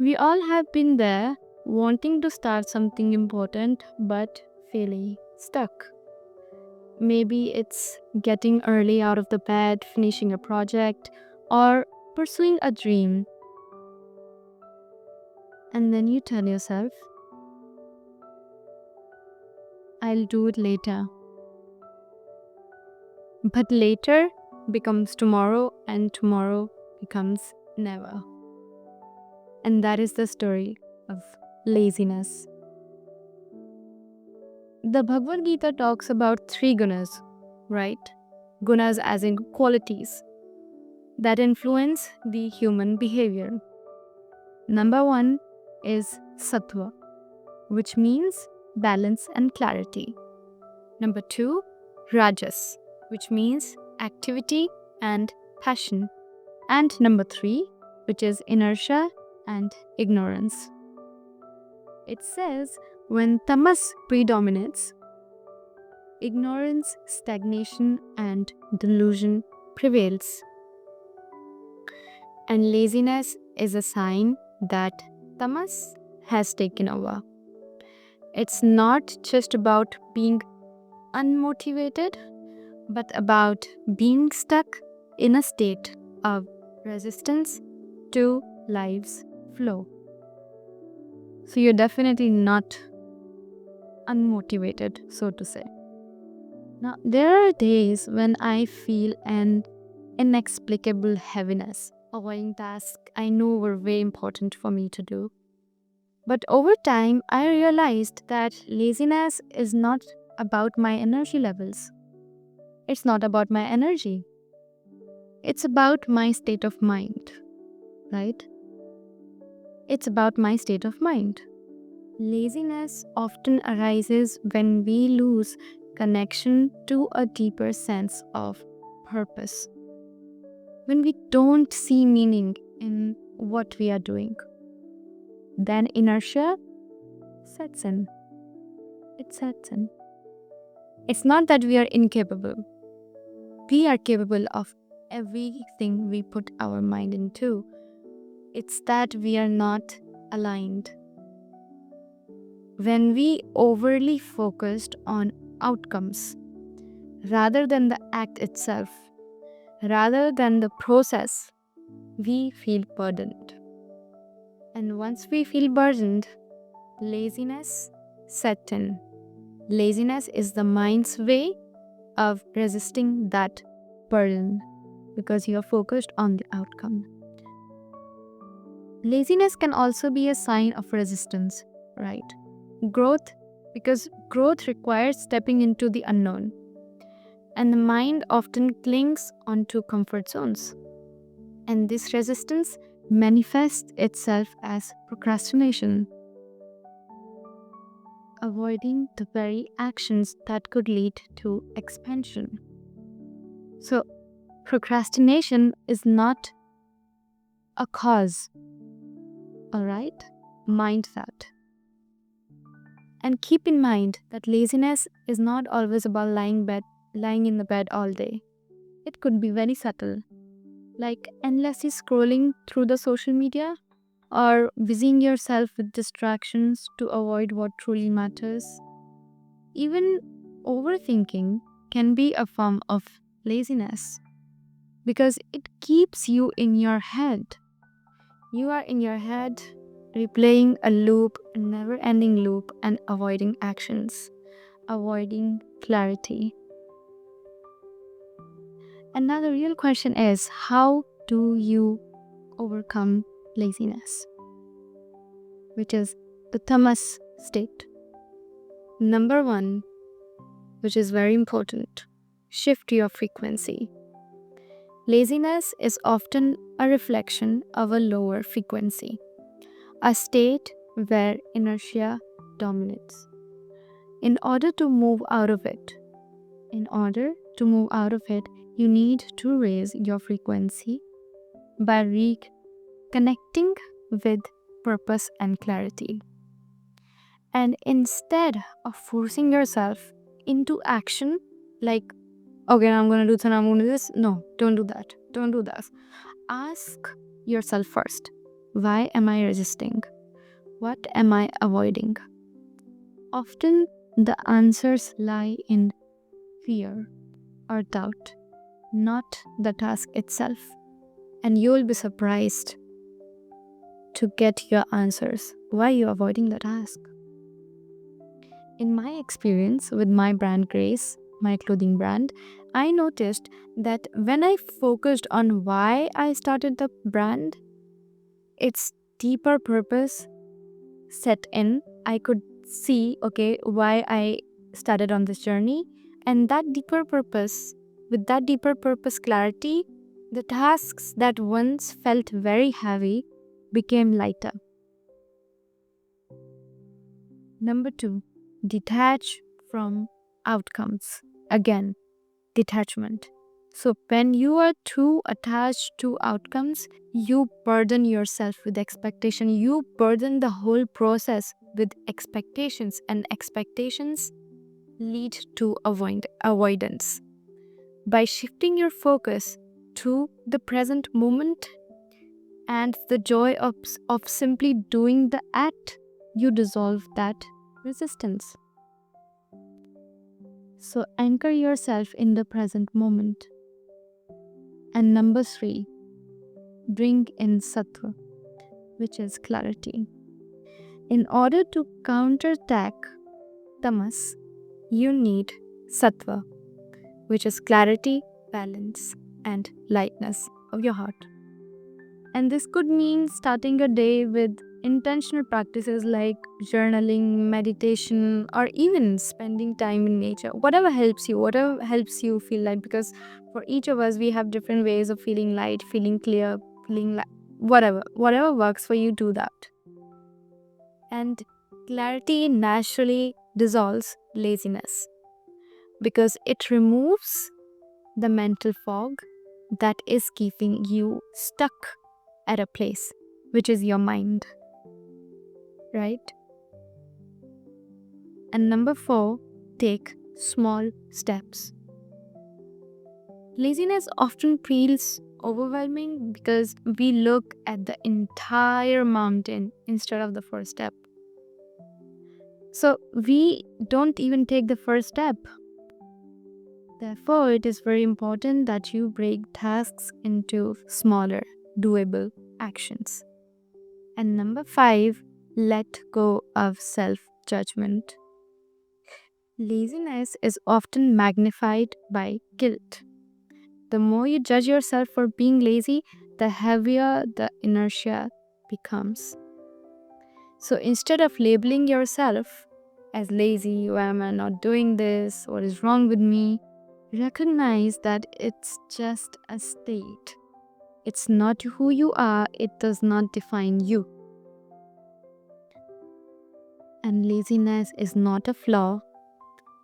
We all have been there, wanting to start something important but feeling stuck. Maybe it's getting early out of the bed, finishing a project, or pursuing a dream. And then you tell yourself, I'll do it later. But later becomes tomorrow, and tomorrow becomes never. And that is the story of laziness. The Bhagavad Gita talks about three gunas, right? Gunas as in qualities that influence the human behavior. Number one is sattva, which means balance and clarity. Number two, rajas, which means activity and passion. And number three, which is inertia and ignorance. It says when tamas predominates, ignorance, stagnation, and delusion prevails. And laziness is a sign that tamas has taken over. It's not just about being unmotivated, but about being stuck in a state of resistance to life's flow. So you're definitely not unmotivated, so to say. Now, there are days when I feel an inexplicable heaviness, avoiding tasks I know were very important for me to do. But over time, I realized that laziness is not about my energy levels. It's not about my energy. It's about my state of mind, right? It's about my state of mind. Laziness often arises when we lose connection to a deeper sense of purpose. When we don't see meaning in what we are doing, then inertia sets in. It sets in. It's not that we are incapable. We are capable of everything we put our mind into. It's that we are not aligned. When we overly focused on outcomes rather than the act itself, rather than the process, we feel burdened. And once we feel burdened, laziness sets in. Laziness is the mind's way of resisting that burden because you are focused on the outcome. Laziness can also be a sign of resistance, right? Growth, because growth requires stepping into the unknown, and the mind often clings onto comfort zones. And this resistance manifests itself as procrastination, avoiding the very actions that could lead to expansion. So, procrastination is not a cause, alright? Mind that. And keep in mind that laziness is not always about lying in the bed all day. It could be very subtle, like endlessly scrolling through the social media or busying yourself with distractions to avoid what truly matters. Even overthinking can be a form of laziness because it keeps you in your head. You are in your head replaying a loop, a never-ending loop, and avoiding actions, avoiding clarity. And now the real question is, how do you overcome laziness, which is the tamas state? Number one, which is very important, shift your frequency. Laziness is often a reflection of a lower frequency, a state where inertia dominates. In order to move out of it, you need to raise your frequency by reconnecting with purpose and clarity. And instead of forcing yourself into action, like, okay, I'm going to do this and I'm going to do this. No, don't do that. Don't do that. Ask yourself first, Why am I resisting? What am I avoiding? Often the answers lie in fear or doubt, not the task itself. And you'll be surprised to get your answers. Why are you avoiding the task? In my experience with my brand Grace, my clothing brand, I noticed that when I focused on why I started the brand, its deeper purpose set in. I could see, okay, why I started on this journey. And with that deeper purpose clarity, the tasks that once felt very heavy became lighter. Number 2, detach from outcomes. Again, detachment. So, when you are too attached to outcomes, you burden yourself with expectation. You burden the whole process with expectations, and expectations lead to avoidance. By shifting your focus to the present moment and the joy of simply doing the act, you dissolve that resistance. So anchor yourself in the present moment. And number 3, bring in sattva, which is clarity. In order to counterattack tamas, you need sattva, which is clarity, balance, and lightness of your heart. And this could mean starting a day with intentional practices like journaling, meditation, or even spending time in nature. Whatever helps you feel light, because for each of us, we have different ways of feeling light, feeling clear, feeling whatever works for you, do that. And clarity naturally dissolves laziness because it removes the mental fog that is keeping you stuck at a place, which is your mind, right? And number 4, take small steps. Laziness often feels overwhelming because we look at the entire mountain instead of the first step. So we don't even take the first step. Therefore, it is very important that you break tasks into smaller, doable actions. And number 5, let go of self-judgment. Laziness is often magnified by guilt. The more you judge yourself for being lazy, the heavier the inertia becomes. So instead of labeling yourself as lazy, why am I not doing this? What is wrong with me? Recognize that it's just a state. It's not who you are, it does not define you. And laziness is not a flaw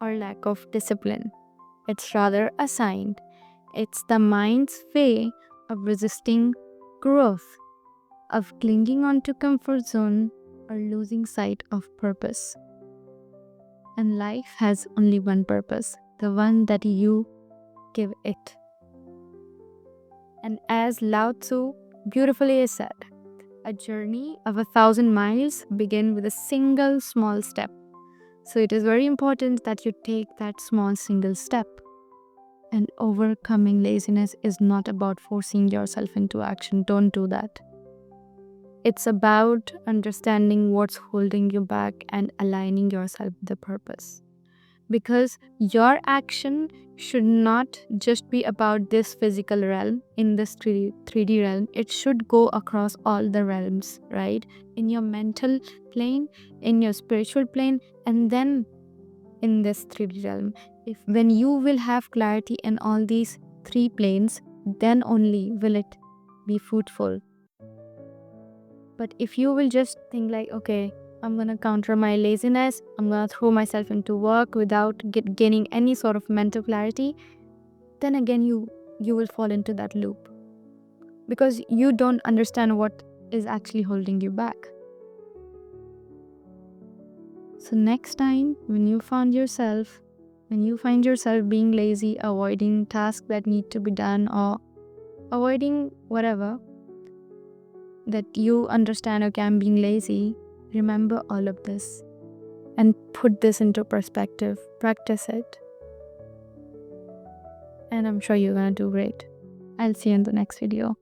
or lack of discipline. It's rather a sign. It's the mind's way of resisting growth, of clinging onto comfort zone, or losing sight of purpose. And life has only one purpose, the one that you give it. And as Lao Tzu beautifully said, a journey of 1,000 miles begins with a single small step. So it is very important that you take that small single step. And overcoming laziness is not about forcing yourself into action. Don't do that. It's about understanding what's holding you back and aligning yourself with the purpose. Because your action should not just be about this physical realm, in this 3D realm. It should go across all the realms, right? In your mental plane, in your spiritual plane, and then in this 3D realm. When you will have clarity in all these 3 planes, then only will it be fruitful. But if you will just think like, okay, I'm gonna counter my laziness, I'm gonna throw myself into work without gaining any sort of mental clarity, then again you will fall into that loop because you don't understand what is actually holding you back. So next time when you find yourself being lazy, avoiding tasks that need to be done, or avoiding whatever, that you understand, okay, I'm being lazy, remember all of this and put this into perspective. Practice it. And I'm sure you're gonna do great. I'll see you in the next video.